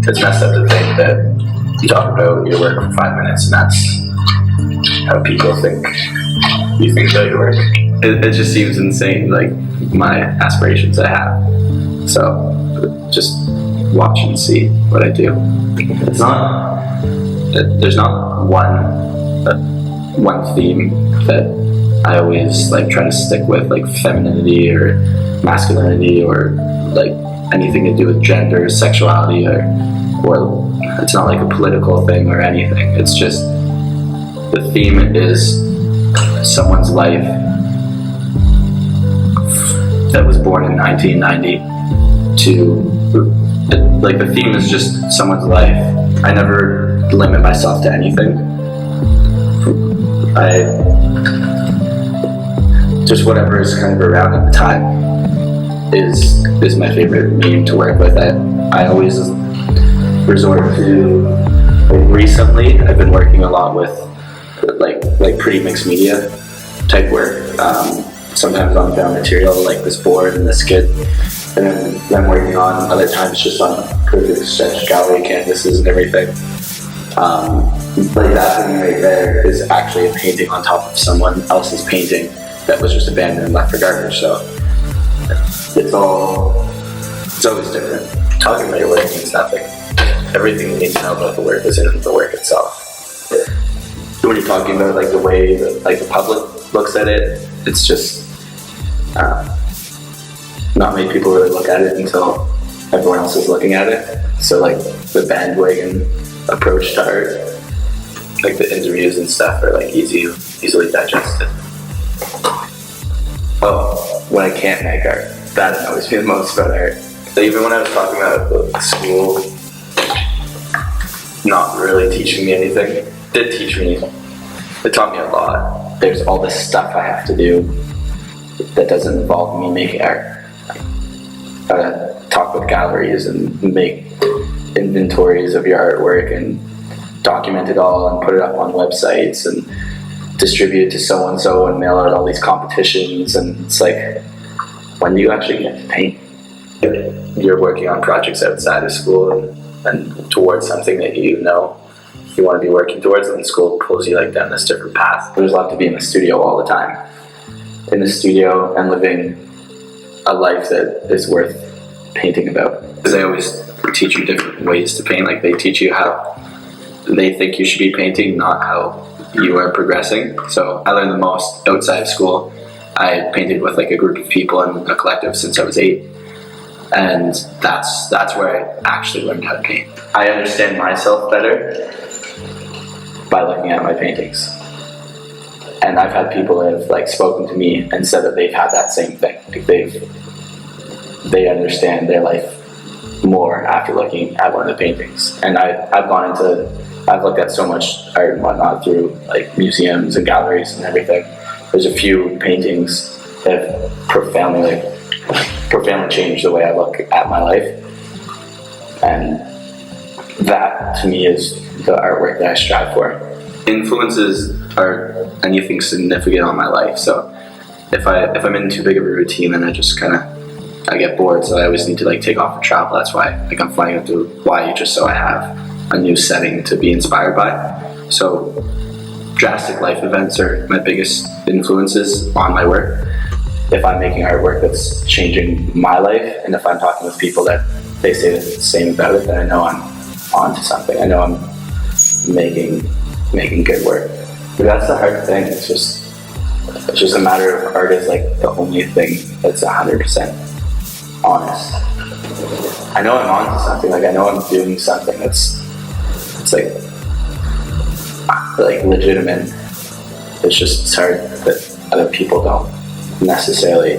it's messed up to think that you talk about your work for 5 minutes and that's how people think you think about your work. It just seems insane, like my aspirations I have. So just watch and see what I do. It's not, there's not one theme that I always like try to stick with, like femininity or masculinity or like anything to do with gender, sexuality, or it's not like a political thing or anything. It's just the theme is someone's life that was born in 1990 like the theme is just someone's life. I never limit myself to anything. Just whatever is kind of around at the time is my favorite medium to work with. I always resort to, like recently I've been working a lot with like pretty mixed media type work. Sometimes on found material like this board and this skit, and then I'm working on other times just on perfect stretch gallery canvases and everything. Like that thing right there is actually a painting on top of someone else's painting that was just abandoned and left for garbage. So it's always different. Talking about your work means nothing. Everything you need to know about the work is in the work itself. When you're talking about like the way that like the public looks at it, it's just not many people really look at it until everyone else is looking at it. So like the bandwagon approach to art, like the interviews and stuff are like easily digested. Oh, when I can't make art, that annoys me the most about art. Even when I was talking about school not really teaching me anything, it did teach me. It taught me a lot. There's all this stuff I have to do that doesn't involve me making art. I gotta talk with galleries and make inventories of your artwork and document it all and put it up on websites and distribute it to so-and-so and mail out all these competitions. And it's like, when do you actually get to paint? You're working on projects outside of school and towards something that you know you want to be working towards, and school pulls you like down this different path. There's a lot to be in the studio all the time. In the studio and living a life that is worth painting about. Because they always teach you different ways to paint. Like they teach you how they think you should be painting, not how you are progressing. So I learned the most outside of school. I painted with like a group of people in a collective since I was 8. And that's where I actually learned how to paint. I understand myself better by looking at my paintings. And I've had people that have like spoken to me and said that they've had that same thing. Like they understand their life more after looking at one of the paintings. And I've looked at so much art and whatnot through like museums and galleries and everything. There's a few paintings that have profoundly changed the way I look at my life. And that to me is the artwork that I strive for. Influences are anything significant on my life. So if I'm in too big of a routine, then I get bored. So I always need to like take off and travel. That's why like I'm flying up to Hawaii just so I have a new setting to be inspired by. So drastic life events are my biggest influences on my work. If I'm making artwork that's changing my life, and if I'm talking with people that they say the same about it, then I know I'm onto something. I know I'm making good work. But that's the hard thing. It's just a matter of art is like the only thing that's 100% honest. I know I'm onto something. Like I know I'm doing something that's like legitimate. It's hard that other people don't necessarily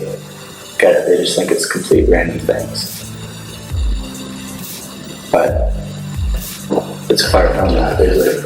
get it. They just think it's complete random things. But it's far from that. There's like